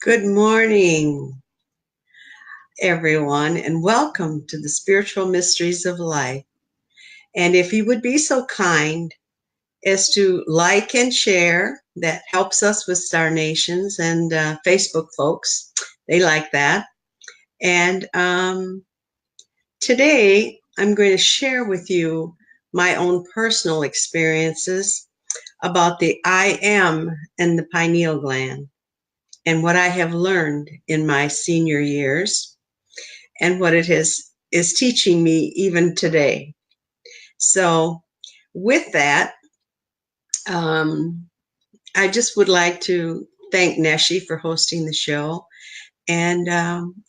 Good morning, everyone, and welcome to the Spiritual Mysteries of Life. And if you would be so kind as to like and share, that helps us with Star Nations and Facebook folks. They like that. And today I'm going to share with you my own personal experiences about the I am and the pineal gland, and what I have learned in my senior years and what it is teaching me even today. So with that, I just would like to thank Neshi for hosting the show and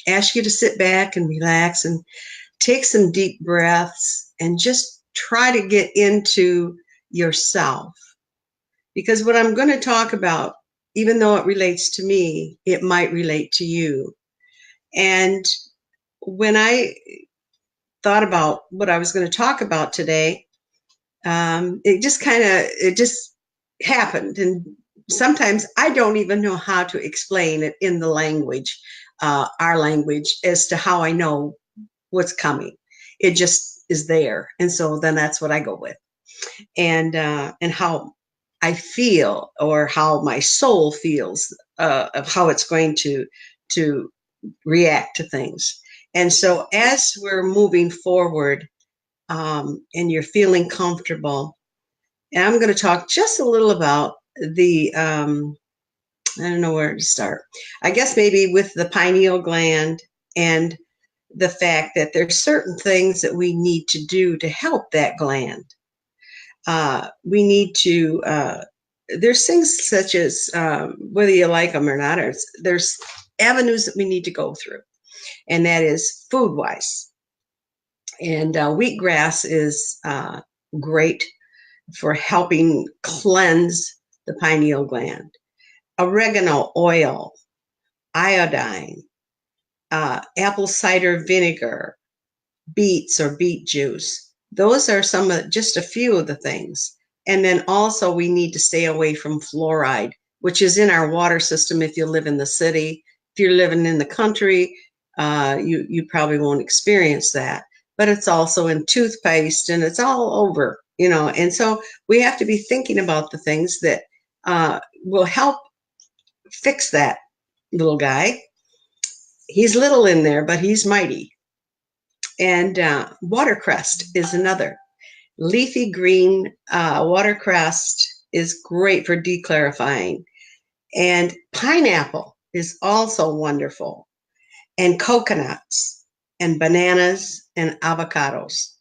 ask you to sit back and relax and take some deep breaths and just try to get into yourself. Because what I'm going to talk about, even though it relates to me, it might relate to you. And when I thought about what I was going to talk about today, it just happened. And sometimes I don't even know how to explain it in the language, our language, as to how I know what's coming. It just is there. And so then that's what I go with. And how I feel, or how my soul feels, of how it's going to react to things. And so as we're moving forward, and you're feeling comfortable, and I'm going to talk just a little about the, I don't know where to start. I guess maybe with the pineal gland and the fact that there's certain things that we need to do to help that gland. We need to, there's things such as, whether you like them or not, there's avenues that we need to go through, and that is food-wise. And wheatgrass is great for helping cleanse the pineal gland. Oregano oil, iodine, apple cider vinegar, beets or beet juice. Those are just a few of the things. And then also we need to stay away from fluoride, which is in our water system if you live in the city. If you're living in the country, you probably won't experience that. But it's also in toothpaste, and it's all over, and so we have to be thinking about the things that will help fix that little guy. He's little in there, but he's mighty. And watercress is another. Leafy green watercress is great for declarifying. And pineapple is also wonderful. And coconuts and bananas and avocados.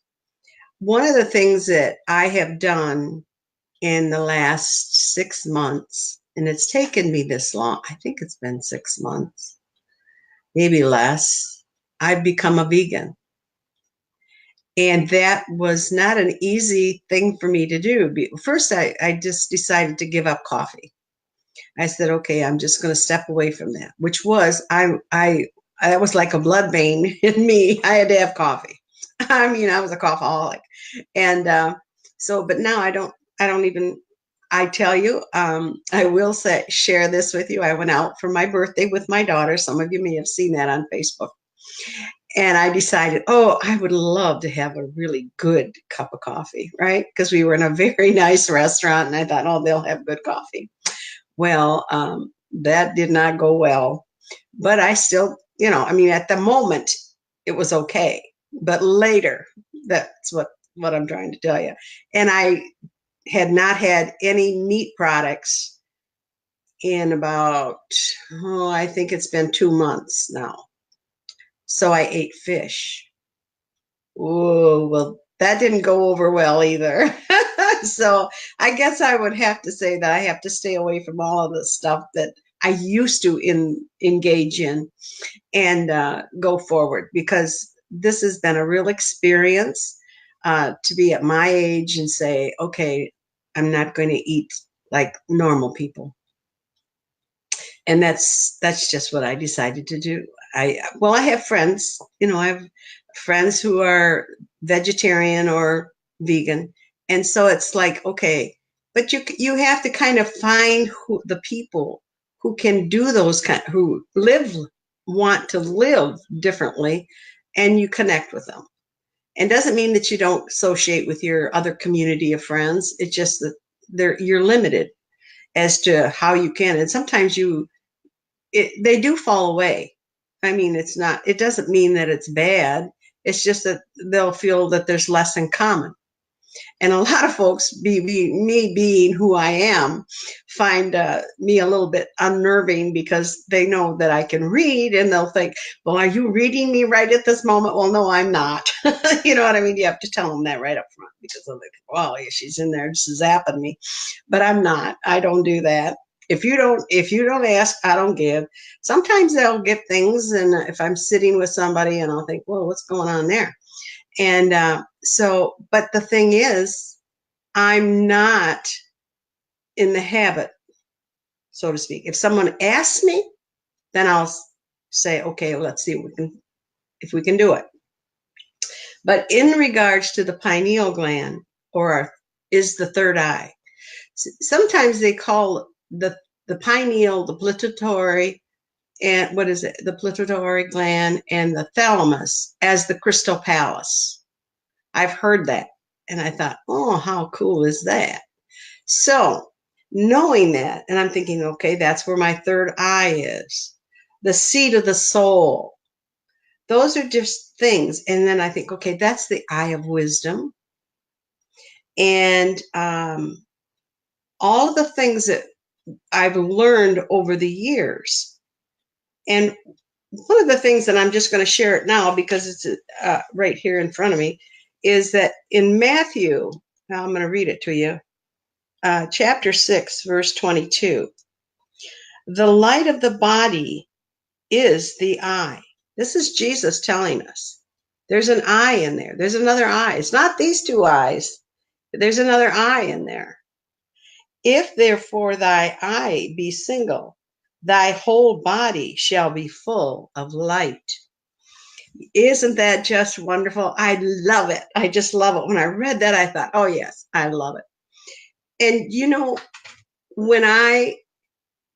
One of the things that I have done in the last 6 months, and it's taken me this long, I think it's been 6 months, maybe less, I've become a vegan. And that was not an easy thing for me to do. First, I just decided to give up coffee. I said, okay, I'm just going to step away from that, which was, that was like a blood vein in me. I had to have coffee. I mean, I was a coffeeholic. And but now I don't even, I tell you, I will share this with you. I went out for my birthday with my daughter. Some of you may have seen that on Facebook. And I decided, I would love to have a really good cup of coffee, right? Because we were in a very nice restaurant, and I thought, they'll have good coffee. Well, that did not go well. But I still, at the moment, it was okay. But later, that's what I'm trying to tell you. And I had not had any meat products in about, I think it's been 2 months now. So I ate fish. Oh, well, that didn't go over well either. So I guess I would have to say that I have to stay away from all of the stuff that I used to engage in, and go forward, because this has been a real experience to be at my age and say, okay, I'm not going to eat like normal people. And that's just what I decided to do. I have friends, I have friends who are vegetarian or vegan. And so it's like, okay, but you have to kind of find the people who can do those who want to live differently, and you connect with them. And doesn't mean that you don't associate with your other community of friends. It's just that you're limited as to how you can. And sometimes they do fall away. I mean, it doesn't mean that it's bad. It's just that they'll feel that there's less in common. And a lot of folks, me being who I am, find me a little bit unnerving because they know that I can read, and they'll think, well, are you reading me right at this moment? Well, no, I'm not. You know what I mean? You have to tell them that right up front, because they'll think, well, yeah, she's in there just zapping me. But I'm not. I don't do that. If you don't ask, I don't give. Sometimes they'll get things, and if I'm sitting with somebody and I'll think, well, what's going on there? And but the thing is, I'm not in the habit, so to speak. If someone asks me, then I'll say, okay, well, let's see if we can do it. But in regards to the pineal gland, is the third eye, sometimes they call the pineal the pituitary, and the pituitary gland, and the thalamus as the crystal palace. I've heard that, and I thought, oh, how cool is that? So knowing that, and I'm thinking, okay, that's where my third eye is, the seat of the soul. Those are just things. And then I think, okay, that's the eye of wisdom. And all of the things that I've learned over the years. And one of the things that I'm just going to share it now, because it's right here in front of me, is that in Matthew, now I'm going to read it to you, chapter 6, verse 22. The light of the body is the eye. This is Jesus telling us. There's an eye in there. There's another eye. It's not these two eyes. There's another eye in there. If therefore thy eye be single, thy whole body shall be full of light. Isn't that just wonderful? I love it. I just love it. When I read that, I thought, oh, yes, I love it. And, when I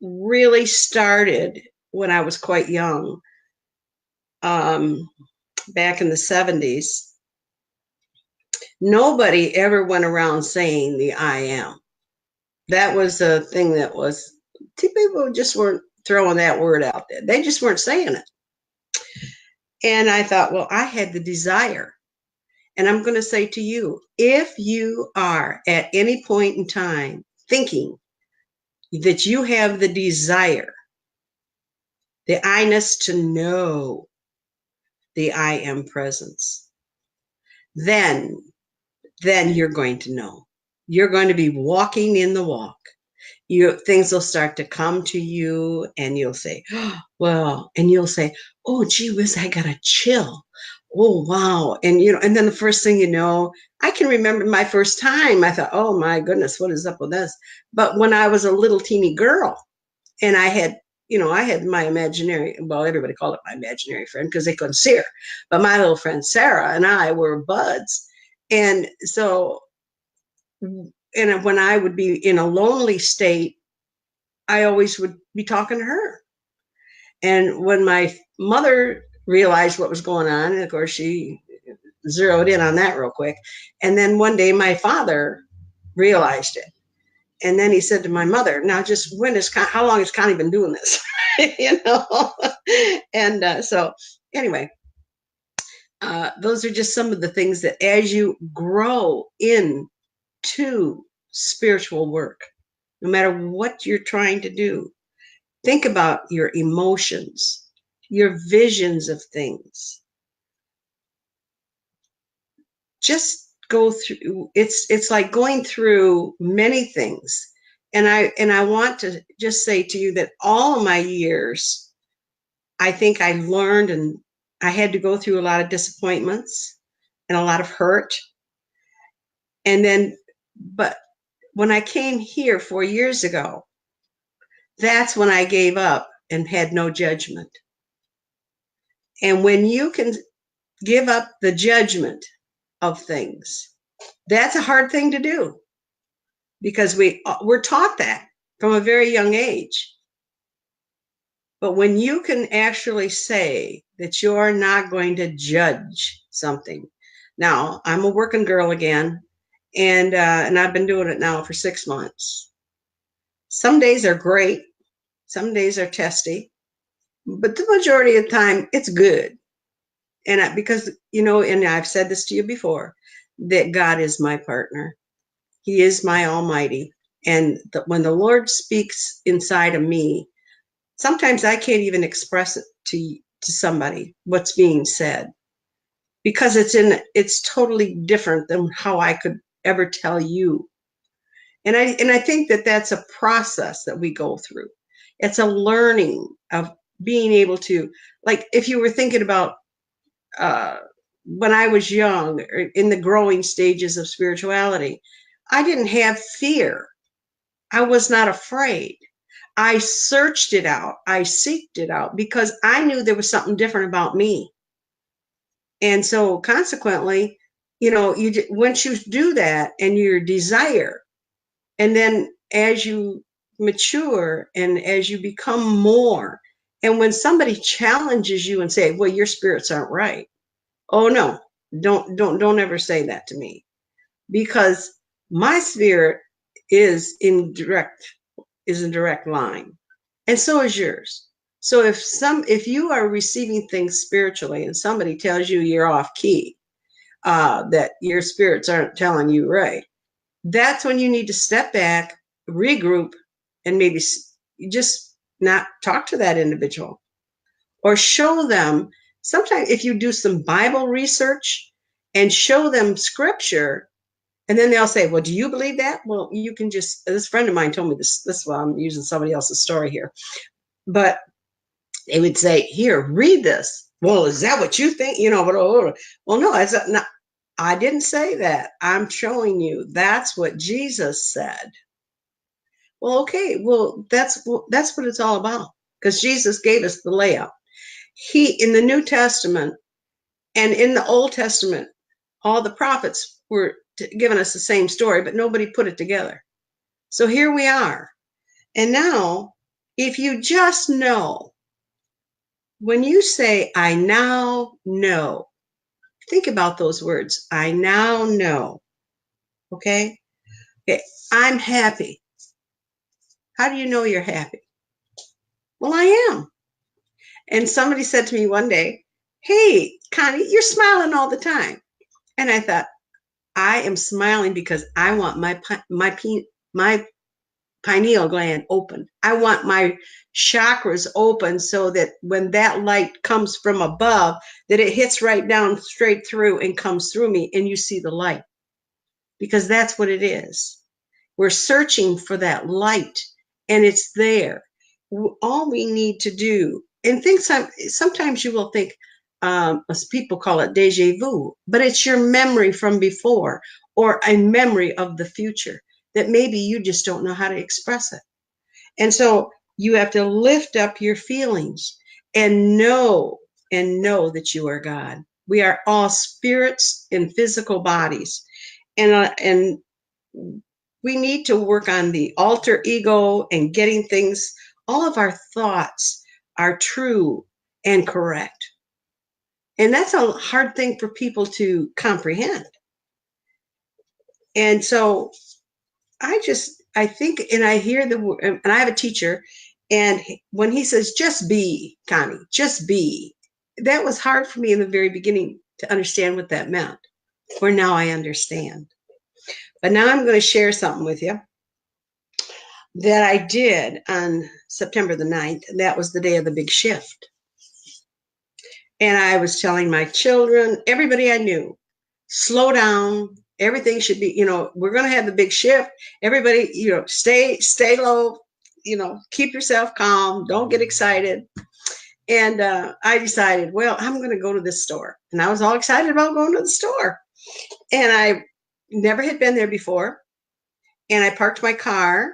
really started, when I was quite young, back in the 70s, nobody ever went around saying the I am. That was a thing that people just weren't throwing that word out there. They just weren't saying it. And I thought, well, I had the desire. And I'm going to say to you, if you are at any point in time thinking that you have the desire, the I-ness to know the I am presence, then you're going to know. You're going to be walking in the walk. Things will start to come to you, and you'll say, oh, well, and you'll say, oh, gee whiz, I got a chill. Oh, wow. And, and then the first thing you know, I can remember my first time, I thought, oh my goodness, what is up with this? But when I was a little teeny girl, and I had my imaginary, well, everybody called it my imaginary friend because they couldn't see her, but my little friend Sarah and I were buds. And so, and when I would be in a lonely state, I always would be talking to her. And when my mother realized what was going on, and of course she zeroed in on that real quick. And then one day my father realized it. And then he said to my mother, now just how long has Connie been doing this? And so anyway, those are just some of the things that as you grow into spiritual work, no matter what you're trying to do, think about your emotions, your visions of things. Just go through, it's like going through many things. And I want to just say to you that all of my years, I think I learned, and I had to go through a lot of disappointments and a lot of hurt. But when I came here 4 years ago, that's when I gave up and had no judgment. And when you can give up the judgment of things, that's a hard thing to do, because we're taught that from a very young age. But when you can actually say that you're not going to judge something. Now, I'm a working girl again, and I've been doing it now for 6 months. Some days are great, some days are testy, but the majority of the time it's good. And because, and I've said this to you before, that God is my partner. He is my Almighty. And when the Lord speaks inside of me, sometimes I can't even express it to somebody what's being said, because it's totally different than how I could ever tell you. And I think that that's a process that we go through. It's a learning of being able to, like, if you were thinking about uh, when I was young, or in the growing stages of spirituality, I didn't have fear. I was not afraid. I searched it out. I seeked it out because I knew there was something different about me. And so consequently, once you do that and your desire, and then as you mature and as you become more, and when somebody challenges you and say, well, your spirits aren't right. Oh no, don't ever say that to me, because my spirit is in direct line, and so is yours. So if you are receiving things spiritually and somebody tells you you're off key, that your spirits aren't telling you right, that's when you need to step back, regroup, and maybe just not talk to that individual, or show them. Sometimes if you do some Bible research and show them scripture, and then they'll say, well, do you believe that? Well, you can just, this friend of mine told me this, well, I'm using somebody else's story here, but they would say, here, read this. Well, is that what you think? Well, no, I didn't say that. I'm showing you that's what Jesus said. Well, okay, well, that's what it's all about, because Jesus gave us the layout. He, in the New Testament and in the Old Testament, all the prophets were giving us the same story, but nobody put it together. So here we are. And now, if you just know, when you say, I now know, think about those words. I now know. Okay? Okay. I'm happy. How do you know you're happy? Well, I am. And somebody said to me one day, hey, Connie, you're smiling all the time. And I thought, I am smiling because I want my pineal gland open. I want my chakras open so that when that light comes from above, that it hits right down straight through and comes through me, and you see the light. Because that's what it is. We're searching for that light, and it's there. All we need to do, and sometimes you will think, as people call it deja vu, but it's your memory from before, or a memory of the future that maybe you just don't know how to express it. And so you have to lift up your feelings and know that you are God. We are all spirits in physical bodies. And we need to work on the alter ego and getting things, all of our thoughts are true and correct. And that's a hard thing for people to comprehend. And so I think, and I hear and I have a teacher, and when he says, just be, Connie, just be, that was hard for me in the very beginning to understand what that meant. For now I understand. But now I'm going to share something with you that I did on September the 9th. And that was the day of the big shift. And I was telling my children, everybody I knew, slow down. Everything should be, we're going to have the big shift. Everybody, stay low, keep yourself calm. Don't get excited. And I decided, well, I'm going to go to this store. And I was all excited about going to the store. And I never had been there before. And I parked my car,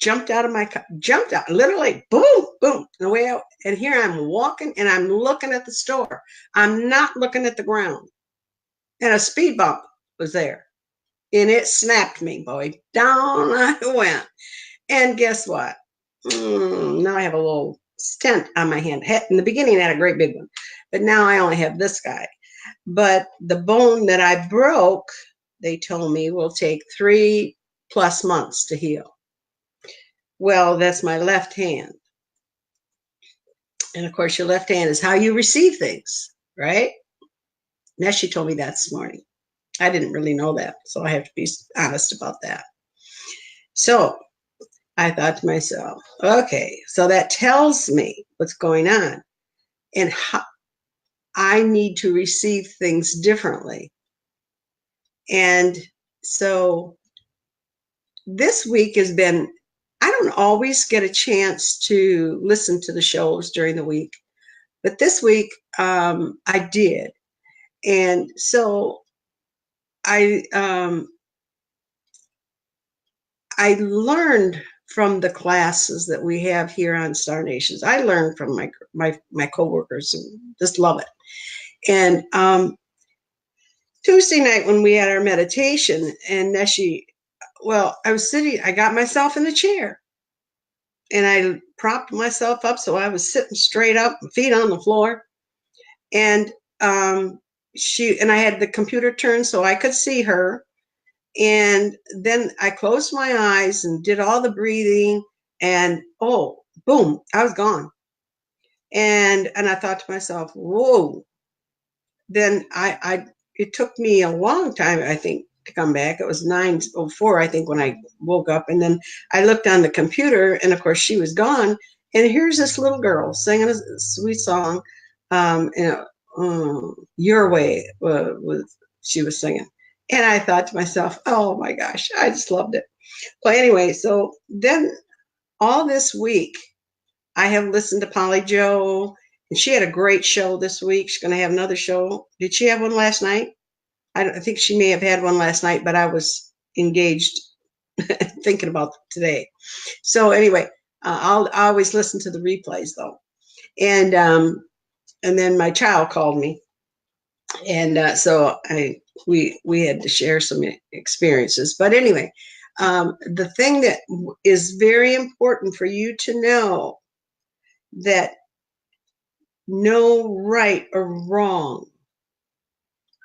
jumped out, literally, boom, boom, and away out. And here I'm walking, and I'm looking at the store. I'm not looking at the ground. And a speed bump was there. And it snapped me, boy. Down I went. And guess what? Now I have a little stent on my hand. In the beginning, I had a great big one, but now I only have this guy. But the bone that I broke, they told me, will take 3+ months to heal. Well, that's my left hand. And of course, your left hand is how you receive things, right? Now, she told me that this morning. I didn't really know that, so I have to be honest about that. So I thought to myself, okay, so that tells me what's going on and how I need to receive things differently. And so this week has been, I don't always get a chance to listen to the shows during the week, but this week I did. And so I learned from the classes that we have here on Star Nations. I learned from my coworkers who just love it. And Tuesday night when we had our meditation, and Neshi, well, I was sitting, I got myself in the chair and I propped myself up. So I was sitting straight up, feet on the floor. And I had the computer turned so I could see her. And then I closed my eyes and did all the breathing, and oh, boom, I was gone. And I thought to myself, whoa. Then it took me a long time, I think, to come back. It was 9:04, I think, when I woke up. And then I looked on the computer, and of course she was gone. And here's this little girl singing a sweet song, Your Way she was singing. And I thought to myself, oh my gosh, I just loved it. Well, anyway, so then all this week, I have listened to Polly Joe, and she had a great show this week. She's going to have another show. Did she have one last night? I think she may have had one last night, but I was engaged thinking about today. So anyway, I always listen to the replays though. And then my child called me, and so we had to share some experiences. But anyway, the thing that is very important for you to know, that no right or wrong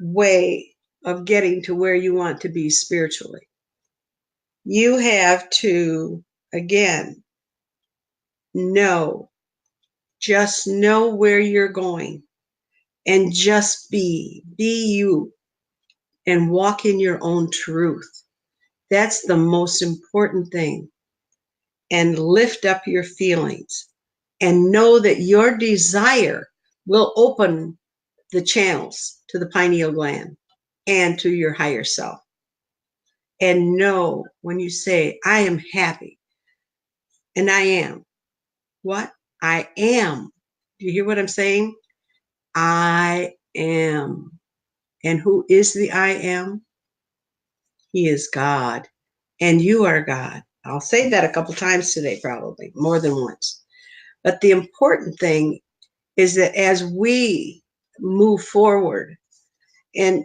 way of getting to where you want to be spiritually. You have to, again, just know where you're going, and just be you, and walk in your own truth. That's the most important thing. And lift up your feelings and know that your desire will open the channels to the pineal gland and to your higher self. And know when you say, I am happy, and I am. What? I am. Do you hear what I'm saying? I am. And who is the I am? He is God. And you are God. I'll say that a couple times today, probably more than once. But the important thing is that as we move forward, and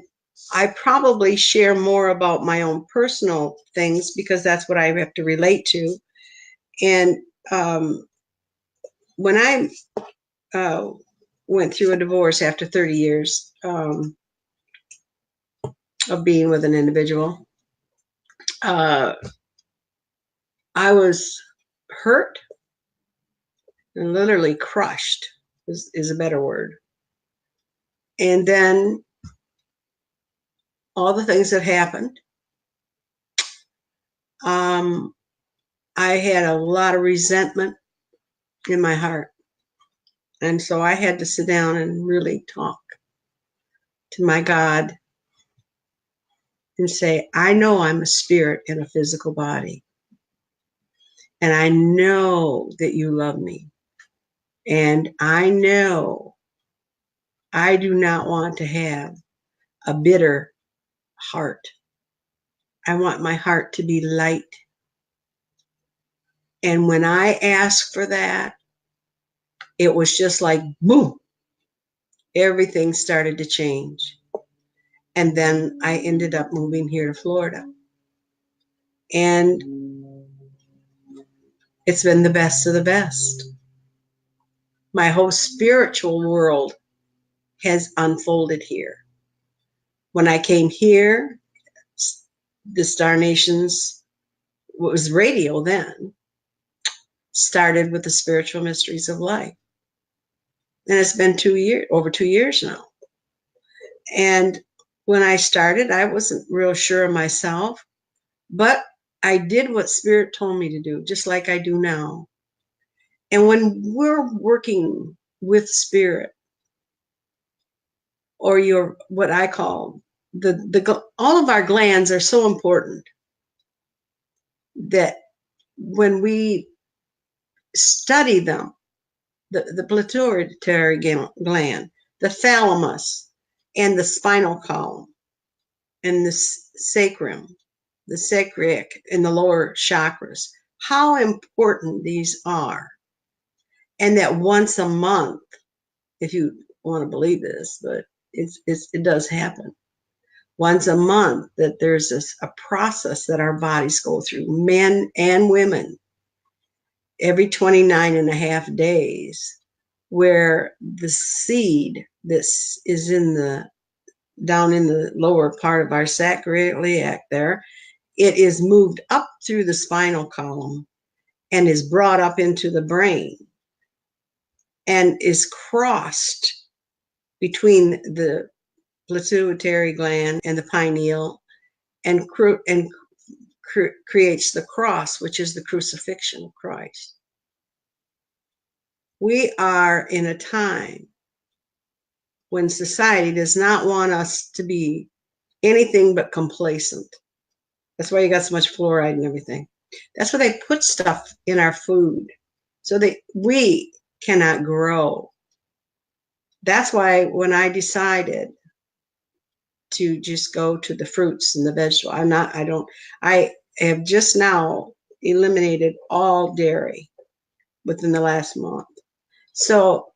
I probably share more about my own personal things because that's what I have to relate to. And when I went through a divorce after 30 years of being with an individual, I was hurt and literally crushed is a better word. And then all the things that happened, I had a lot of resentment in my heart. And so I had to sit down and really talk to my God and say, I know I'm a spirit in a physical body. And I know that you love me. And I know I do not want to have a bitter heart. I want my heart to be light. And when I asked for that, it was just like, boom, everything started to change. And then I ended up moving here to Florida. And it's been the best of the best. My whole spiritual world has unfolded here. When I came here, the Star Nations, what was radio then, started with the spiritual mysteries of life. And it's been over 2 years now. And when I started, I wasn't real sure of myself, but I did what Spirit told me to do, just like I do now. And when we're working with Spirit, or what I call all of our glands are so important that when we study them, the pituitary gland, the thalamus, and the spinal column, and the sacrum, the sacric, and the lower chakras, how important these are. And that once a month, if you want to believe this, but it does happen. Once a month, that there's a process that our bodies go through, men and women, every 29 and a half days, where the seed this is down in the lower part of our sacroiliac there, it is moved up through the spinal column and is brought up into the brain and is crossed between the pituitary gland and the pineal and creates the cross, which is the crucifixion of Christ. We are in a time when society does not want us to be anything but complacent. That's why you got so much fluoride and everything. That's why they put stuff in our food so that we cannot grow. That's why when I decided to just go to the fruits and the vegetables, I have just now eliminated all dairy within the last month. So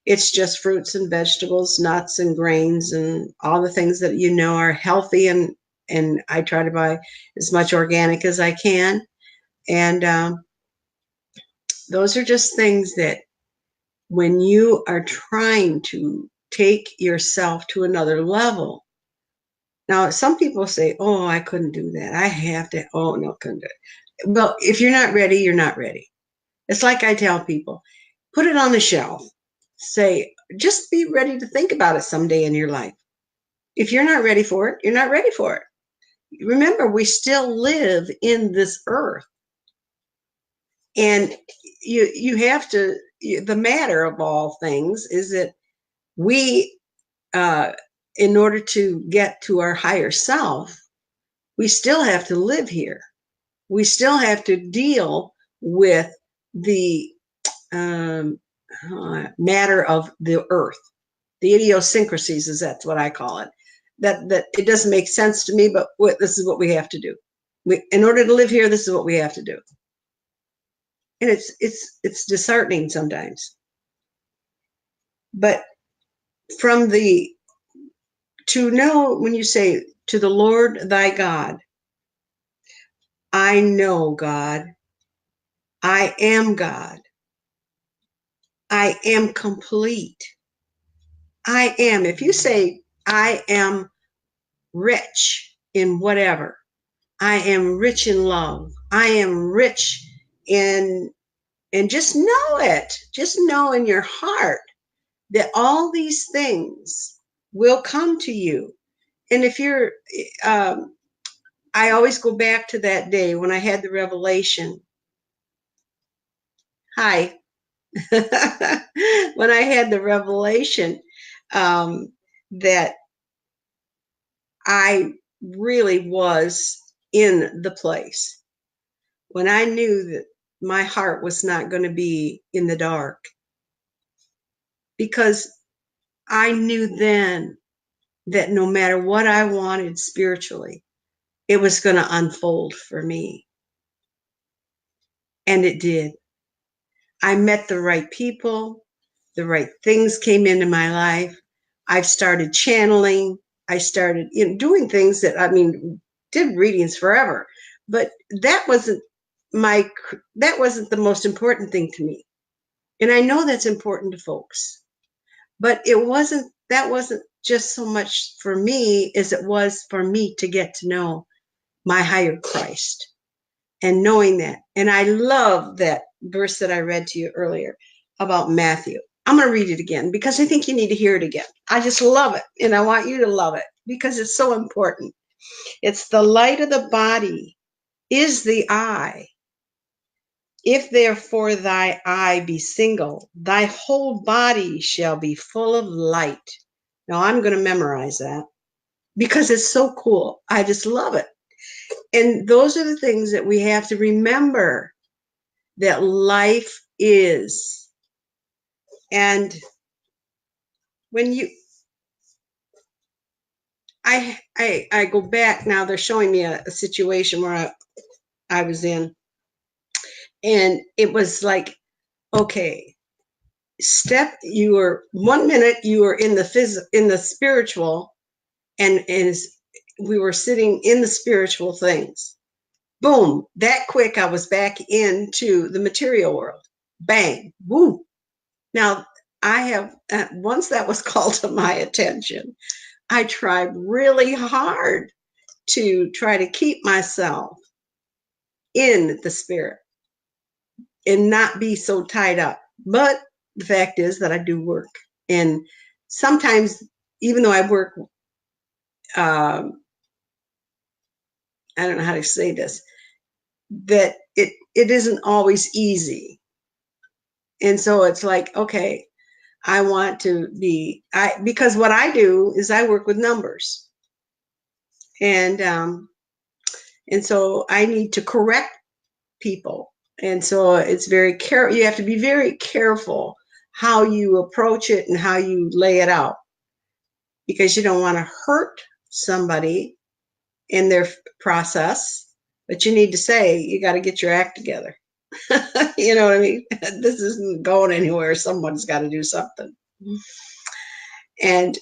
it's just fruits and vegetables, nuts and grains, and all the things that are healthy, and I try to buy as much organic as I can. And those are just things that when you are trying to take yourself to another level. Now, some people say, oh, I couldn't do that. I have to, oh, no, couldn't do it. Well, if you're not ready, you're not ready. It's like I tell people, put it on the shelf. Say, just be ready to think about it someday in your life. If you're not ready for it, you're not ready for it. Remember, we still live in this earth. And you have to, the matter of all things is that we, in order to get to our higher self, we still have to live here. We still have to deal with the matter of the earth, the idiosyncrasies, that's what I call it. That it doesn't make sense to me, but this is what we have to do. In order to live here, this is what we have to do. And it's disheartening sometimes. But to know, when you say to the Lord thy God, I know God, I am God, I am complete. I am. If you say, I am rich in whatever, I am rich in love, I am rich in, and just know it. Just know in your heart that all these things will come to you. And if you're, I always go back to that day when I had the revelation. Hi. When I had the revelation that I really was in the place, when I knew that my heart was not going to be in the dark, because I knew then that no matter what I wanted spiritually, it was going to unfold for me. And it did. I met the right people. The right things came into my life. I've started channeling. I started doing things that, did readings forever. But that wasn't the most important thing to me. And I know that's important to folks, but that wasn't just so much for me as it was for me to get to know my higher Christ and knowing that. And I love that verse that I read to you earlier about Matthew. I'm going to read it again because I think you need to hear it again. I just love it. And I want you to love it because it's so important. It's the light of the body is the eye. If therefore thy eye be single, thy whole body shall be full of light. Now I'm going to memorize that because it's so cool. I just love it. And those are the things that we have to remember, that life is. And when I go back now, they're showing me a situation where I was in, and it was like, okay, you were 1 minute you were in the spiritual, and we were sitting in the spiritual things. Boom, that quick I was back into the material world. Bang, woo. Now I have once that was called to my attention, I tried really hard to try to keep myself in the spirit and not be so tied up. But the fact is that I do work. And sometimes, even though I work, I don't know how to say this, that it isn't always easy. And so it's like, okay, I want to be, because what I do is I work with numbers. And so I need to correct people. And so it's very careful. You have to be very careful how you approach it and how you lay it out, because you don't want to hurt somebody in their process, but you need to say, you got to get your act together. You know what I mean? This isn't going anywhere. Someone's got to do something. And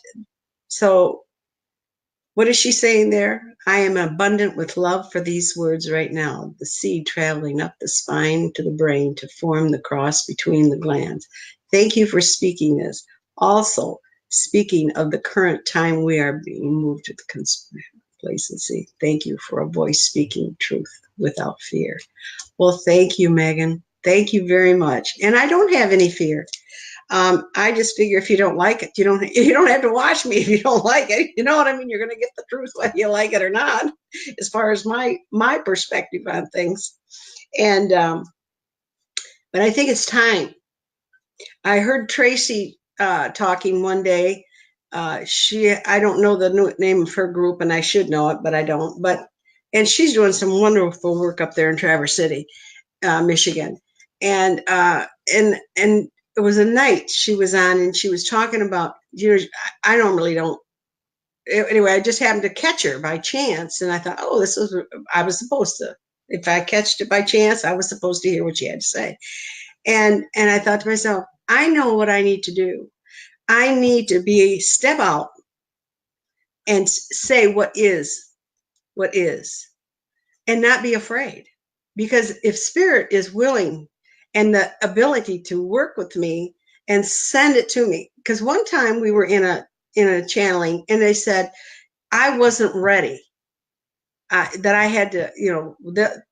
so what is she saying there? I am abundant with love for these words right now. The seed traveling up the spine to the brain to form the cross between the glands. Thank you for speaking this. Also, speaking of the current time we are being moved to the complacency. Thank you for a voice speaking truth without fear. Well, thank you, Megan. Thank you very much. And I don't have any fear. I just figure if you don't like it, you don't have to watch me if you don't like it. You know what I mean? You're going to get the truth whether you like it or not, as far as my perspective on things. And but I think it's time. I heard Tracy talking one day. I don't know the name of her group, and I should know it, but I don't. And she's doing some wonderful work up there in Traverse City, Michigan. And it was a night she was on, and she was talking about, I normally don't. Anyway, I just happened to catch her by chance, and I thought, oh, I was supposed to. If I catched it by chance, I was supposed to hear what she had to say. And I thought to myself, I know what I need to do. I need to step out and say what is, and not be afraid. Because if spirit is willing and the ability to work with me and send it to me, because one time we were in a channeling, and they said I wasn't ready, that I had to,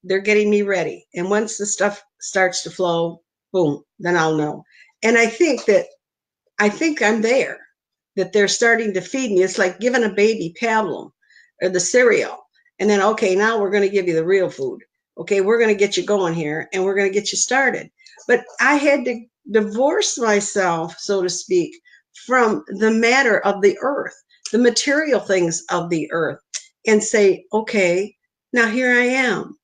they're getting me ready, and once the stuff starts to flow, boom, then I'll know. And I think I'm there, that they're starting to feed me. It's like giving a baby pablum or the cereal, and then, okay, now we're going to give you the real food. Okay, we're going to get you going here, and we're going to get you started. But I had to divorce myself, so to speak, from the matter of the earth, the material things of the earth, and say, okay, now here I am,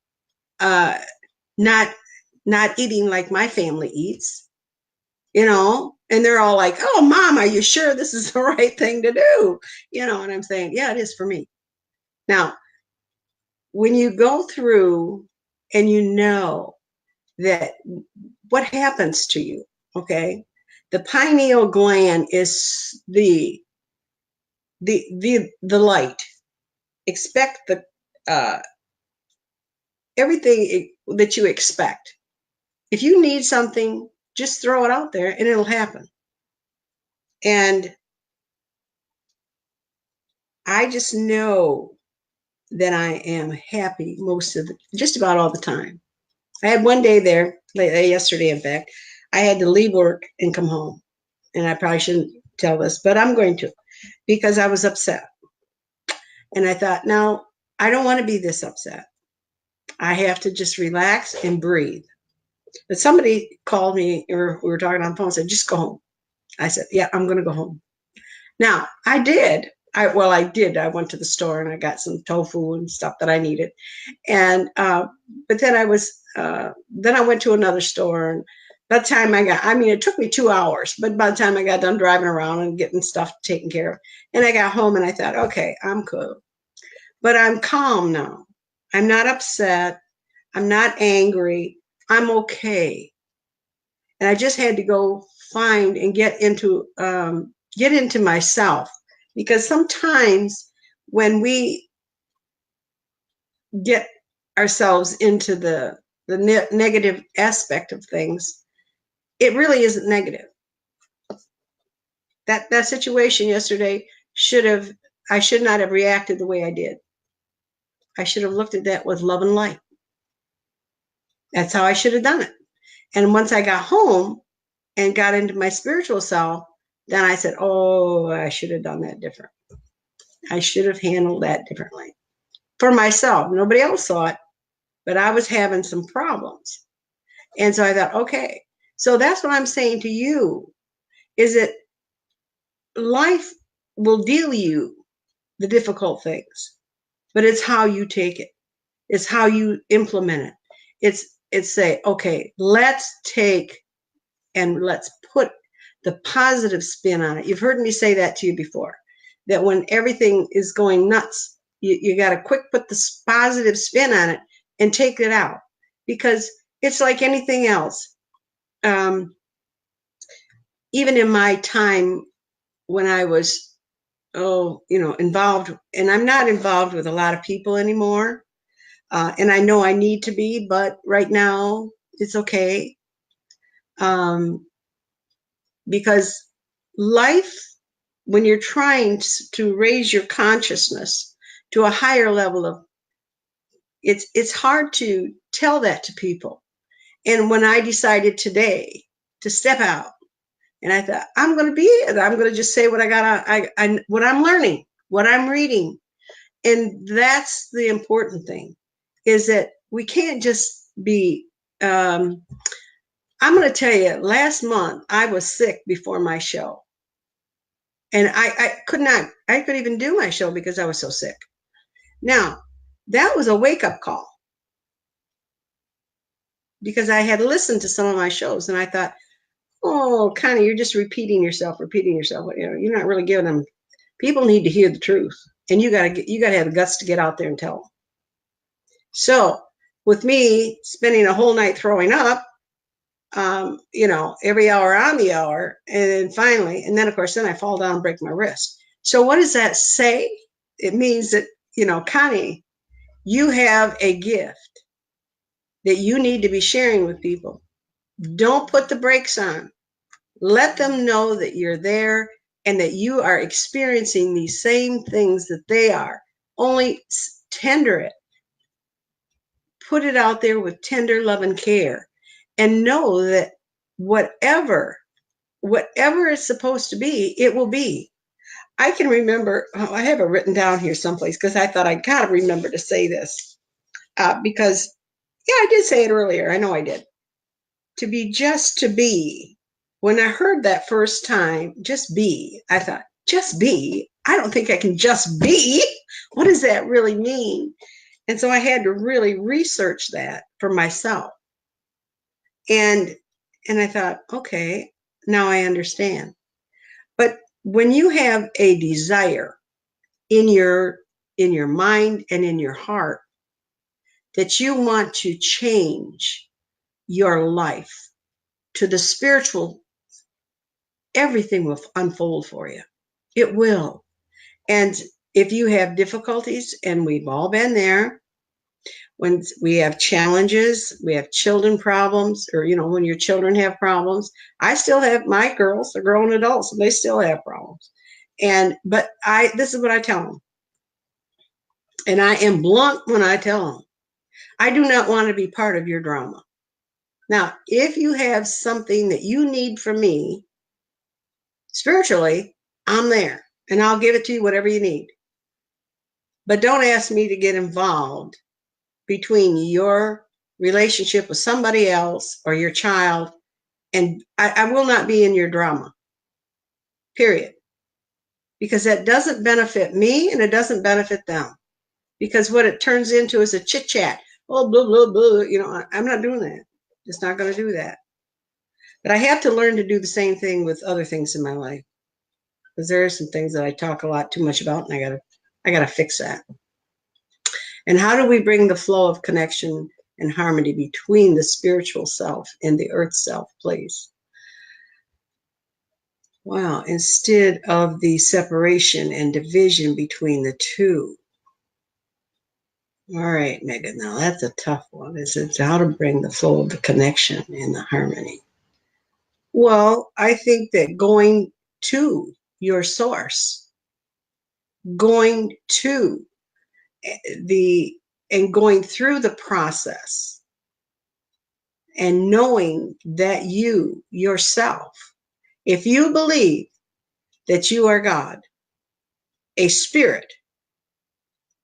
not eating like my family eats, and they're all like, oh, Mom, are you sure this is the right thing to do? And I'm saying, yeah, it is for me. Now, when you go through and that what happens to you, okay, the pineal gland is the light. Expect everything that you expect. If you need something, just throw it out there and it'll happen. And I just know that I am happy just about all the time. I had one day there, yesterday, in fact, I had to leave work and come home. And I probably shouldn't tell this, but I'm going to, because I was upset. And I thought, no, I don't want to be this upset. I have to just relax and breathe. But somebody called me, or we were talking on the phone, and said, just go home. I said, yeah, I'm going to go home. Now, I did. I did. I went to the store and I got some tofu and stuff that I needed. And, but then then I went to another store, and by the time it took me 2 hours, but by the time I got done driving around and getting stuff taken care of, and I got home and I thought, okay, I'm cool. But I'm calm now. I'm not upset. I'm not angry. I'm okay. And I just had to go find and get into myself, because sometimes when we get ourselves into the negative aspect of things, it really isn't negative. That situation yesterday I should not have reacted the way I did. I should have looked at that with love and light. That's how I should have done it. And once I got home and got into my spiritual self, then I said, oh, I should have done that different. I should have handled that differently for myself. Nobody else saw it, but I was having some problems. And so I thought, okay, so that's what I'm saying to you, is that life will deal you the difficult things, but it's how you take it. It's how you implement it. It's say, okay, let's take and let's put the positive spin on it. You've heard me say that to you before, that when everything is going nuts, you got to quick put the positive spin on it and take it out, because it's like anything else. Even in my time when I was, involved, and I'm not involved with a lot of people anymore. And I know I need to be, but right now it's okay. Because life, when you're trying to raise your consciousness to a higher level of, it's hard to tell that to people. And when I decided today to step out, and I thought, I'm going to be it. I'm going to just say what I got, what I'm learning, what I'm reading. And that's the important thing, is that we can't just be, I'm going to tell you, last month I was sick before my show. And I couldn't even do my show because I was so sick. Now, that was a wake-up call, because I had listened to some of my shows and I thought, oh, Connie, you're just repeating yourself. You're not really giving them. People need to hear the truth, and you got to have the guts to get out there and tell them. So, with me spending a whole night throwing up, every hour on the hour, and then finally, and then of course, then I fall down and break my wrist. So, what does that say? It means that, Connie, you have a gift that you need to be sharing with people. Don't put the brakes on. Let them know that you're there and that you are experiencing these same things that they are. Only tender it. Put it out there with tender love and care. And know that whatever it's supposed to be, it will be. I can remember, I have it written down here someplace, because I thought I got to remember to say this. Because, yeah, I did say it earlier. I know I did. To be just to be. When I heard that first time, just be, I thought, just be? I don't think I can just be. What does that really mean? And so I had to really research that for myself. And I thought, okay, now I understand. But when you have a desire in your mind and in your heart that you want to change your life to the spiritual, everything will unfold for you. It will. And if you have difficulties, and we've all been there, when we have challenges, we have children problems, or, when your children have problems. I still have my girls, they're grown adults, and they still have problems. But this is what I tell them. And I am blunt when I tell them, I do not want to be part of your drama. Now, if you have something that you need from me spiritually, I'm there and I'll give it to you, whatever you need. But don't ask me to get involved between your relationship with somebody else or your child. And I will not be in your drama, period. Because that doesn't benefit me and it doesn't benefit them. Because what it turns into is a chit chat. Oh, blah, blah, blah. I'm not doing that. Just not going to do that. But I have to learn to do the same thing with other things in my life. Because there are some things that I talk a lot too much about, and I gotta fix that. And how do we bring the flow of connection and harmony between the spiritual self and the earth self, please? Wow, instead of the separation and division between the two. All right, Megan, now that's a tough one. It's how to bring the flow of the connection and the harmony. Well, I think that going to your source, going to and going through the process and knowing that you yourself, if you believe that you are God, a spirit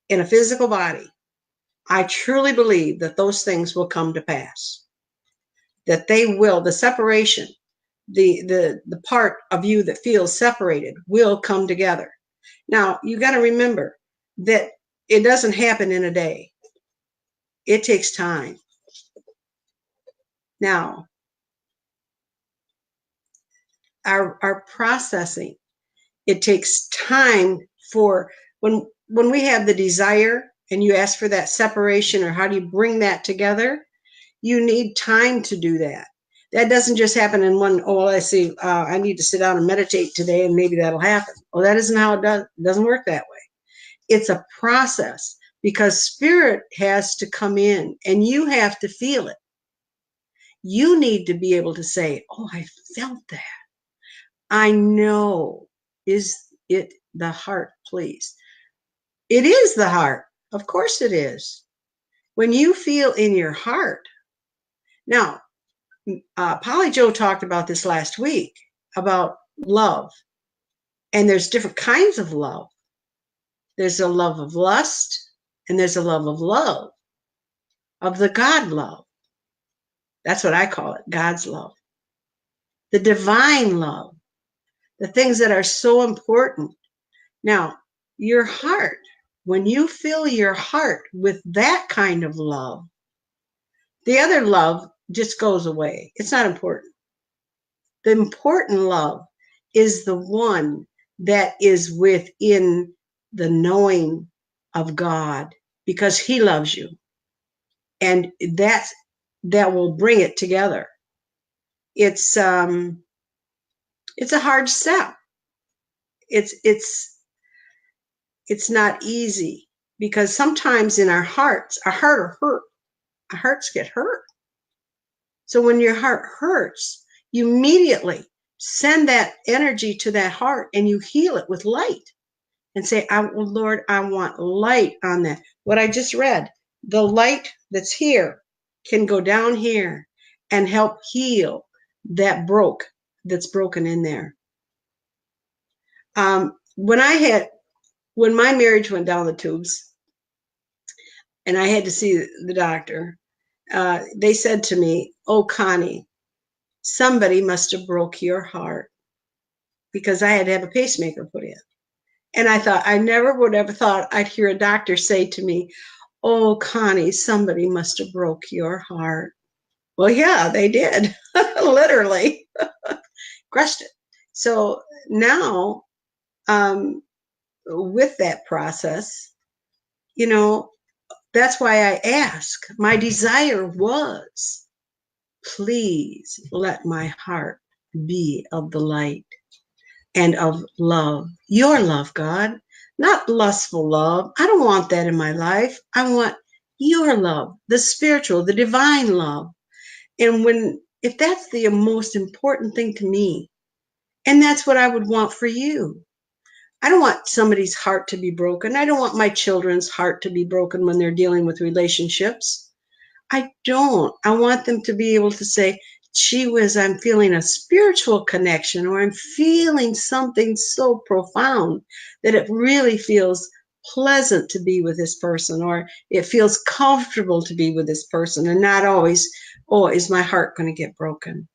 in a physical body, I truly believe that those things will come to pass. That they will, the separation, the part of you that feels separated will come together. Now, you got to remember that it doesn't happen in a day. It takes time. Now, our processing, it takes time for when we have the desire and you ask for that separation, or how do you bring that together, you need time to do that. That doesn't just happen in one, I see, I need to sit down and meditate today and maybe that'll happen. Well, that isn't how it does. It doesn't work that way. It's a process, because spirit has to come in and you have to feel it. You need to be able to say, oh, I felt that. I know. Is it the heart, please? It is the heart. Of course it is. When you feel in your heart. Now, Polly Joe talked about this last week, about love. And there's different kinds of love. There's a love of lust, and there's a love, of the God love. That's what I call it, God's love. The divine love. The things that are so important. Now, your heart, when you fill your heart with that kind of love, the other love just goes away. It's not important. The important love is the one that is within the knowing of God, because He loves you. And that will bring it together. It's a hard step. It's not easy, because sometimes in our hearts are hurt. Our hearts get hurt. So when your heart hurts, you immediately send that energy to that heart and you heal it with light and say, Lord, I want light on that. What I just read, the light that's here can go down here and help heal that's broken in there. When my marriage went down the tubes and I had to see the doctor, they said to me, oh, Connie, somebody must have broke your heart, because I had to have a pacemaker put in. And I thought, I never would have thought I'd hear a doctor say to me, oh, Connie, somebody must have broke your heart. Well, yeah, they did. Literally. Crushed it. So now, with that process, that's why I ask. My desire was, please let my heart be of the light and of love. Your love, God, not lustful love. I don't want that in my life. I want your love, the spiritual, the divine love. And if that's the most important thing to me, and that's what I would want for you. I don't want somebody's heart to be broken. I don't want my children's heart to be broken when they're dealing with relationships. I don't. I want them to be able to say, gee whiz, I'm feeling a spiritual connection, or I'm feeling something so profound that it really feels pleasant to be with this person, or it feels comfortable to be with this person, and not always, oh, is my heart going to get broken?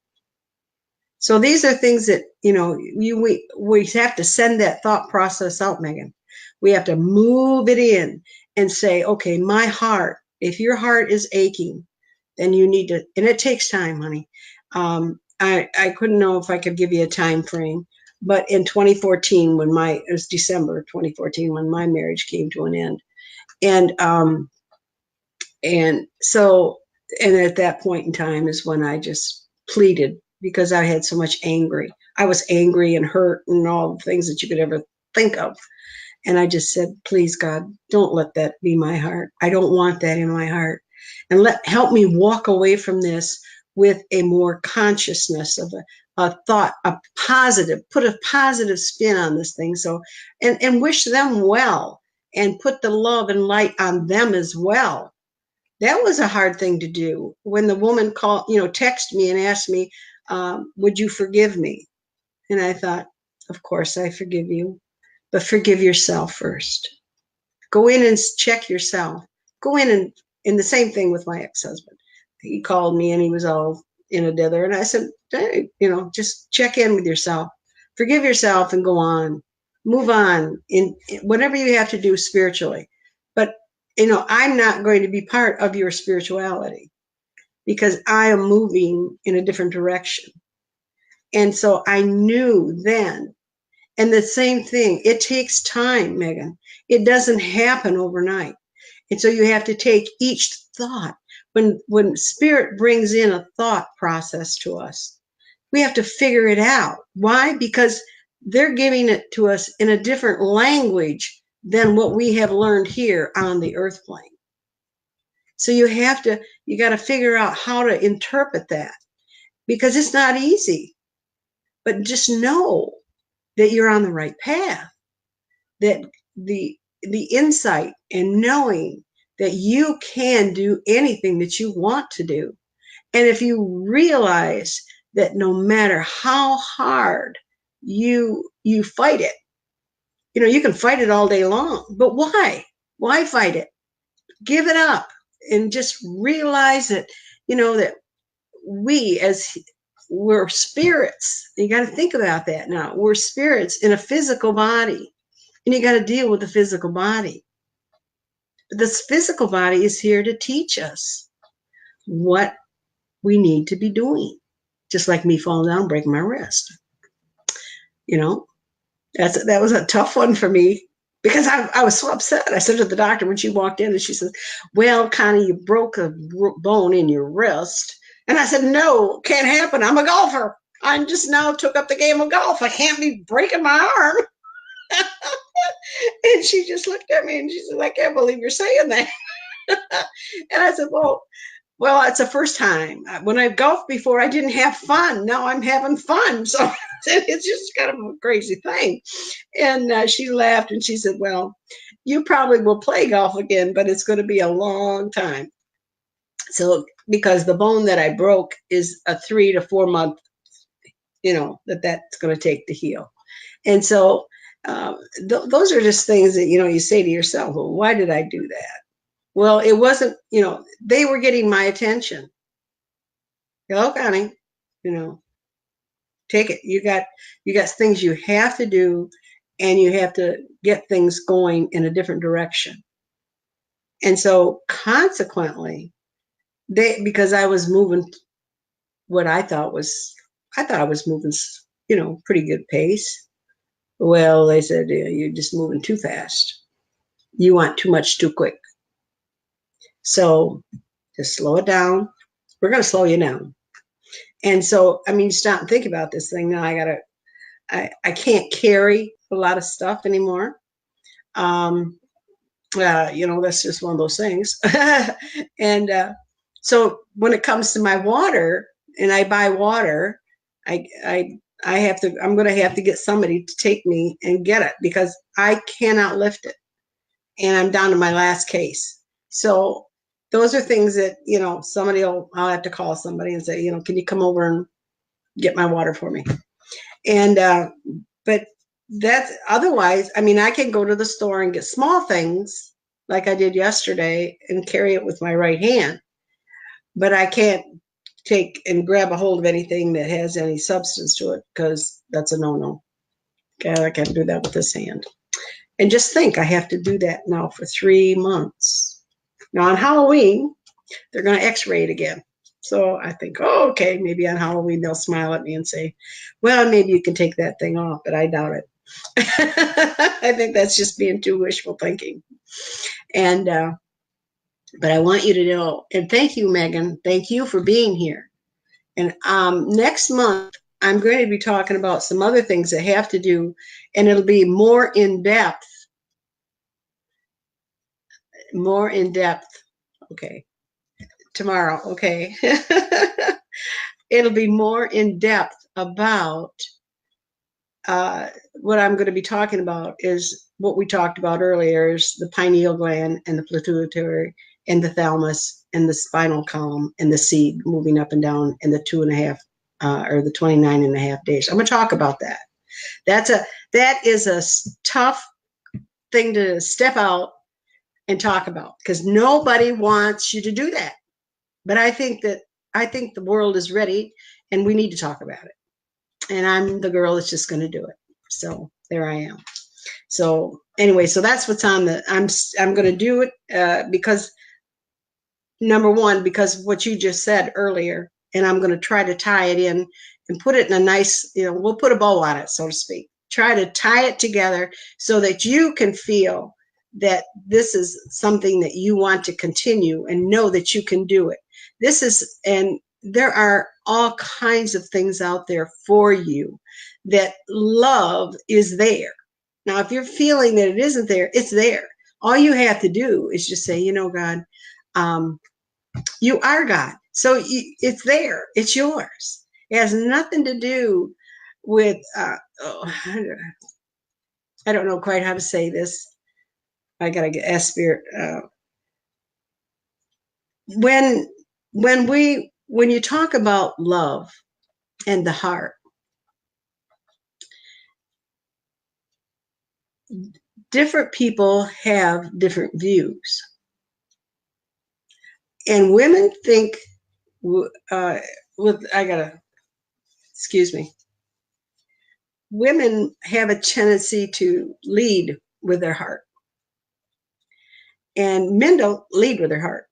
So these are things that, we have to send that thought process out, Megan. We have to move it in and say, okay, my heart, if your heart is aching, then you need to, and it takes time, honey. I couldn't know if I could give you a time frame, but in 2014, it was December 2014 when my marriage came to an end. And so, and at that point in time is when I just pleaded, because I had so much angry. I was angry and hurt and all the things that you could ever think of. And I just said, please, God, don't let that be my heart. I don't want that in my heart. And help me walk away from this with a more consciousness of a thought, put a positive spin on this thing. So, and wish them well, and put the love and light on them as well. That was a hard thing to do. When the woman texted me and asked me, would you forgive me? And I thought, of course I forgive you, but forgive yourself first. Go in and check yourself. Go in and the same thing with my ex-husband. He called me and he was all in a dither. And I said, hey, just check in with yourself. Forgive yourself and go on. Move on in whatever you have to do spiritually. But, I'm not going to be part of your spirituality, because I am moving in a different direction. And so I knew then. And the same thing, it takes time, Megan. It doesn't happen overnight. And so you have to take each thought. When Spirit brings in a thought process to us, we have to figure it out. Why? Because they're giving it to us in a different language than what we have learned here on the earth plane. So you got to figure out how to interpret that, because it's not easy. But just know that you're on the right path, that the insight and knowing that you can do anything that you want to do. And if you realize that no matter how hard you fight it, you can fight it all day long, but why? Why fight it? Give it up and just realize that, that we're spirits. You got to think about that now. We're spirits in a physical body, and you got to deal with the physical body. But this physical body is here to teach us what we need to be doing. Just like me falling down, breaking my wrist. That was a tough one for me, because I was so upset. I said to the doctor when she walked in, and she said, well, Connie, you broke a bone in your wrist. And I said, no, can't happen. I'm a golfer. I just now took up the game of golf. I can't be breaking my arm. And she just looked at me and she said, I can't believe you're saying that. And I said, well, it's the first time. When I golfed before, I didn't have fun. Now I'm having fun. So it's just kind of a crazy thing. And she laughed and she said, well, you probably will play golf again, but it's going to be a long time. So, because the bone that I broke is a 3 to 4 month, that's going to take to heal. And so those are just things that, you say to yourself, well, why did I do that? Well, it wasn't, they were getting my attention. Oh, Connie, take it. You got things you have to do, and you have to get things going in a different direction. And so consequently, because I was moving what I thought I was moving, pretty good pace. Well, they said, you're just moving too fast. You want too much too quick. So just slow it down. We're going to slow you down. And so, stop and think about this thing. Now I can't carry a lot of stuff anymore. You know, that's just one of those things. And so when it comes to my water, and I buy water, I have to. I'm going to have to get somebody to take me and get it because I cannot lift it, and I'm down to my last case. So those are things that, you know, I'll have to call somebody and say, you know, can you come over and get my water for me? And but that's otherwise, I mean, I can go to the store and get small things like I did yesterday and carry it with my right hand, but I can't take and grab a hold of anything that has any substance to it because that's a no-no. Okay, I can't do that with this hand. And just think, I have to do that now for 3 months. Now on Halloween, they're going to x-ray it again. So I think, oh, okay, maybe on Halloween they'll smile at me and say, well, maybe you can take that thing off, but I doubt it. I think that's just being too wishful thinking. And, but I want you to know, and thank you, Megan. Thank you for being here. And next month, I'm going to be talking about some other things that have to do, and it'll be more in depth. More in depth. Okay. Tomorrow. Okay. It'll be more in depth about what I'm going to be talking about is what we talked about earlier is the pineal gland and the pituitary and the thalamus and the spinal column and the seed moving up and down in the 2.5 or the 29.5 days. I'm going to talk about that. That is a tough thing to step out and talk about because nobody wants you to do that. But I think the world is ready and we need to talk about it. And I'm the girl that's just going to do it. So there I am. So anyway, so that's what's on the, I'm going to do it because number one, because what you just said earlier, and I'm going to try to tie it in and put it in a nice, you know, we'll put a bow on it, so to speak. Try to tie it together so that you can feel that this is something that you want to continue and know that you can do it. This is, and there are all kinds of things out there for you that love is there. Now, if you're feeling that it isn't there, it's there. All you have to do is just say, you know, God, you are God. So it's there. It's yours. It has nothing to do with, I don't know quite how to say this. I got to ask Spirit. When you talk about love and the heart, different people have different views. And women think, excuse me, women have a tendency to lead with their heart. And men don't lead with their heart.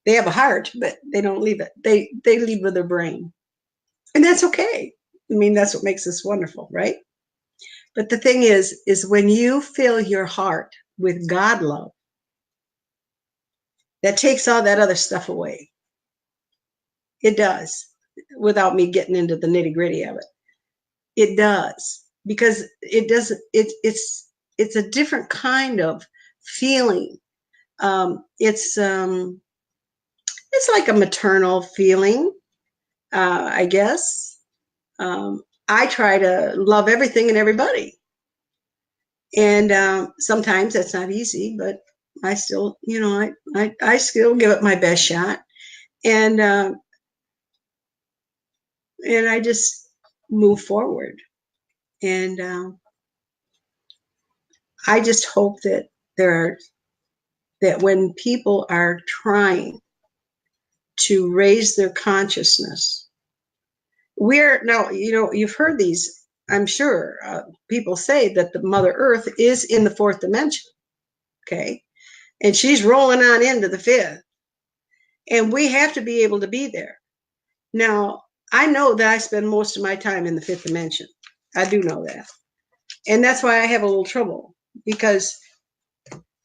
They have a heart, but they don't lead it. They lead with their brain. And that's okay. I mean, that's what makes us wonderful, right? But the thing is when you fill your heart with God love, that takes all that other stuff away. It does, without me getting into the nitty-gritty of it. It does, because it doesn't, it's a different kind of feeling. It's like a maternal feeling, I guess. I try to love everything and everybody. And sometimes that's not easy, but I still, you know, I still give it my best shot. And I just move forward. And I just hope that that when people are trying to raise their consciousness, now, you know, you've heard these, I'm sure, people say that the Mother Earth is in the 4th dimension, okay? And she's rolling on into the 5th. And we have to be able to be there. Now, I know that I spend most of my time in the 5th dimension. I do know that. And that's why I have a little trouble, because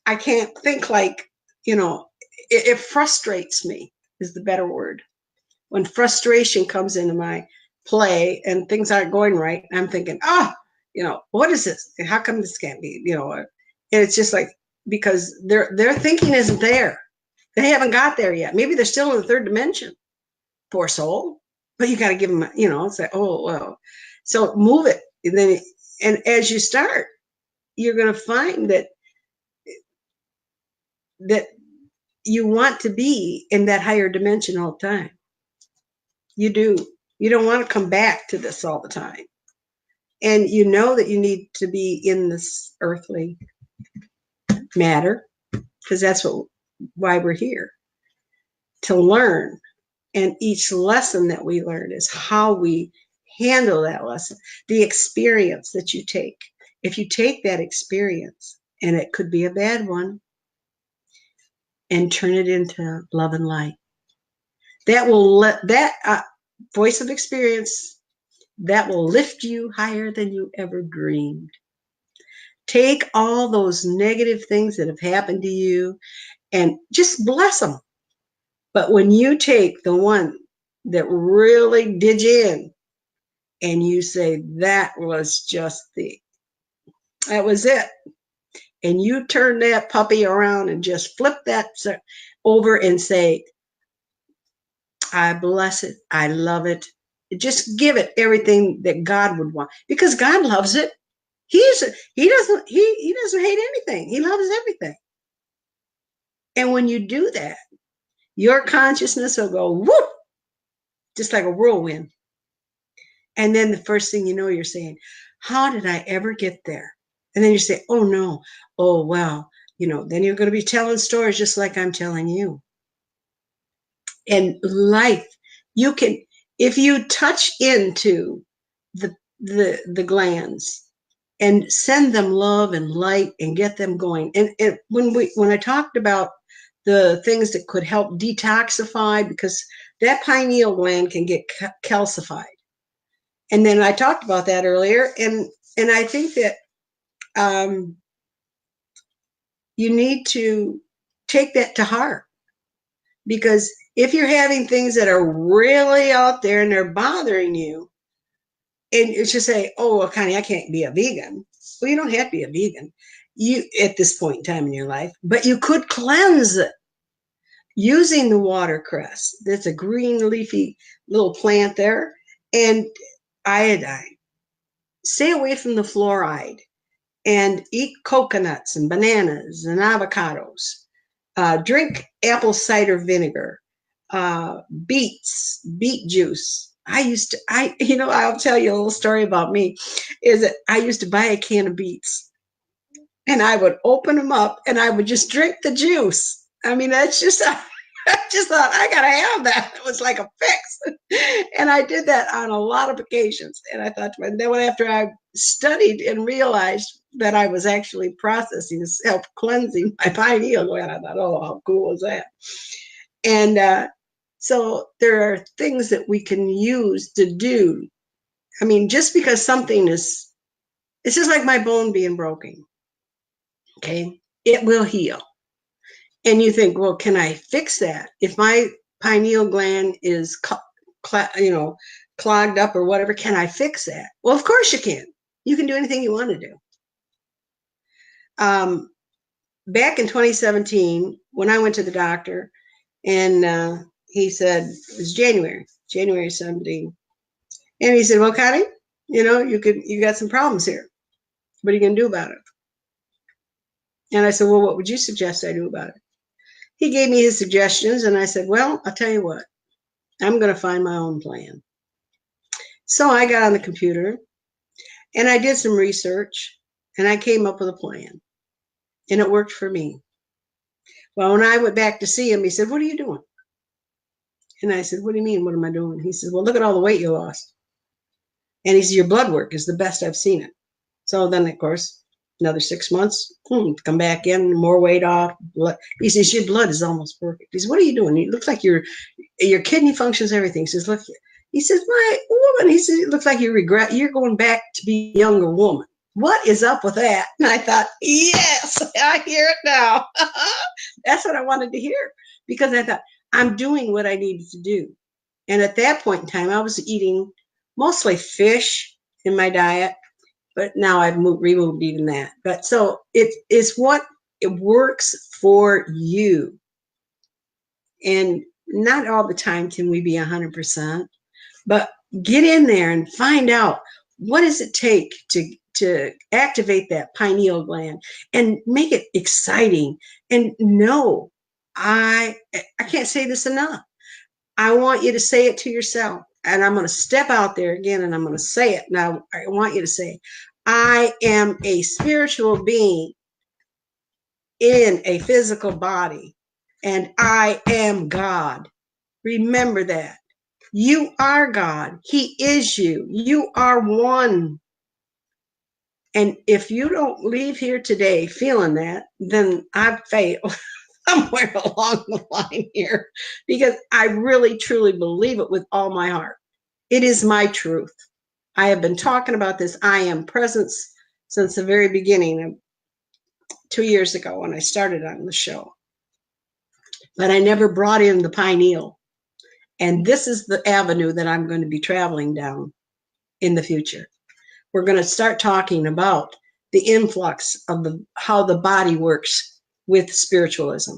I can't think like, you know, it frustrates me is the better word. When frustration comes into my play and things aren't going right, I'm thinking, you know, what is this? How come this can't be, you know? And it's just like, because their thinking isn't there. They haven't got there yet. Maybe they're still in the third dimension, poor soul. But you got to give them, say, oh, well. So move it. And as you start, you're going to find that you want to be in that higher dimension all the time. You do. You don't want to come back to this all the time. And you know that you need to be in this earthly matter, because that's why we're here, to learn. And each lesson that we learn is how we handle that lesson, the experience that you take. If you take that experience, and it could be a bad one, and turn it into love and light, that will voice of experience, that will lift you higher than you ever dreamed. Take all those negative things that have happened to you and just bless them. But when you take the one that really did you in, and you say, that was it. And you turn that puppy around and just flip that over and say, I bless it. I love it. Just give it everything that God would want, because God loves it. He doesn't hate anything. He loves everything. And when you do that, your consciousness will go whoop, just like a whirlwind. And then the first thing you know, you're saying, how did I ever get there? And then you say, oh no, oh wow, then you're going to be telling stories just like I'm telling you. And life, you can, if you touch into the glands and send them love and light and get them going. And when I talked about the things that could help detoxify, because that pineal gland can get calcified. And then I talked about that earlier. And I think that you need to take that to heart, because if you're having things that are really out there and they're bothering you, and you just say, oh, well, Connie, I can't be a vegan. Well, you don't have to be a vegan at this point in time in your life, but you could cleanse it using the watercress. That's a green leafy little plant there, and iodine. Stay away from the fluoride and eat coconuts and bananas and avocados. Drink apple cider vinegar, beet juice. I'll tell you a little story about me, is that I used to buy a can of beets and I would open them up and I would just drink the juice. I mean, that's just, I just thought, I got to have that. It was like a fix. And I did that on a lot of occasions. And I thought, then after I studied and realized that I was actually processing, self-cleansing my pineal gland, I thought, oh, how cool is that? And so there are things that we can use to do. I mean, just because something it's just like my bone being broken. Okay, it will heal. And you think, well, can I fix that? If my pineal gland is, clogged up or whatever, can I fix that? Well, of course you can. You can do anything you want to do. Back in 2017, when I went to the doctor, and he said, it was January 17, and he said, well, Connie, you got some problems here. What are you going to do about it? And I said, well, what would you suggest I do about it? He gave me his suggestions, and I said, well, I'll tell you what, I'm going to find my own plan. So I got on the computer and I did some research and I came up with a plan, and it worked for me. Well, when I went back to see him, he said, what are you doing? And I said, what do you mean? What am I doing? He said, well, look at all the weight you lost. And he said, your blood work is the best I've seen it. So then, of course, another 6 months, come back in, more weight off. Blood. He says, your blood is almost perfect. He says, what are you doing? It looks like your kidney functions, everything. He says, look, he says, my woman, he says, it looks like you're going back to be a younger woman. What is up with that? And I thought, yes, I hear it now. That's what I wanted to hear, because I thought, I'm doing what I needed to do. And at that point in time, I was eating mostly fish in my diet, but now I've removed even that. But so it is what it works for you. And not all the time can we be 100%, but get in there and find out what does it take to activate that pineal gland and make it exciting. And no, I can't say this enough. I want you to say it to yourself. And I'm going to step out there again and I'm going to say it. Now, I want you to say, I am a spiritual being in a physical body, and I am God. Remember that. You are God. He is you. You are one. And if you don't leave here today feeling that, then I've failed somewhere along the line here, because I really, truly believe it with all my heart. It is my truth. I have been talking about this I am presence since the very beginning, 2 years ago when I started on the show. But I never brought in the pineal. And this is the avenue that I'm going to be traveling down in the future. We're going to start talking about the influx of how the body works with spiritualism.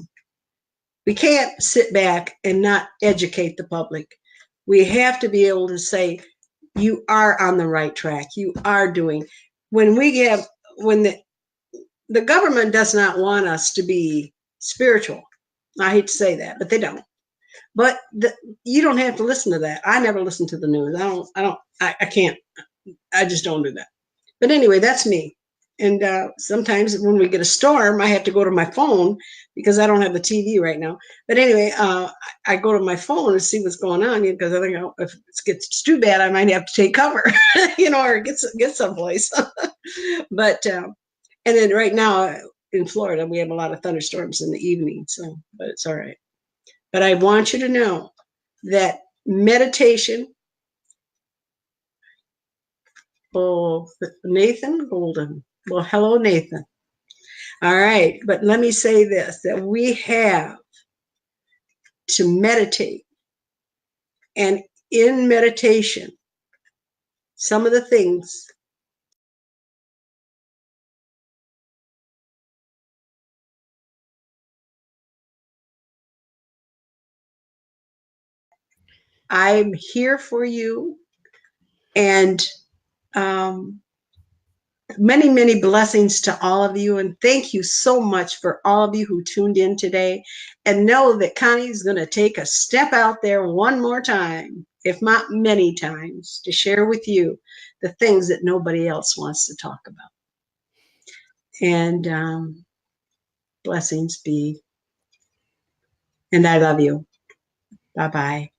We can't sit back and not educate the public. We have to be able to say, you are on the right track. You are doing. When the government does not want us to be spiritual. I hate to say that, but they don't. But you don't have to listen to that. I never listen to the news. I can't. I just don't do that. But anyway, that's me. And sometimes when we get a storm, I have to go to my phone because I don't have the TV right now. But anyway, I go to my phone and see what's going on, because I think, if it gets too bad, I might have to take cover, or get someplace. But and then right now in Florida, we have a lot of thunderstorms in the evening. So, but it's all right. But I want you to know that meditation. Oh, Nathan Golden. Well, hello, Nathan. All right. But let me say this, that we have to meditate. And in meditation, some of the things I'm here for you. And many, many blessings to all of you. And thank you so much for all of you who tuned in today. And know that Connie's going to take a step out there one more time, if not many times, to share with you the things that nobody else wants to talk about. And blessings be. And I love you. Bye-bye.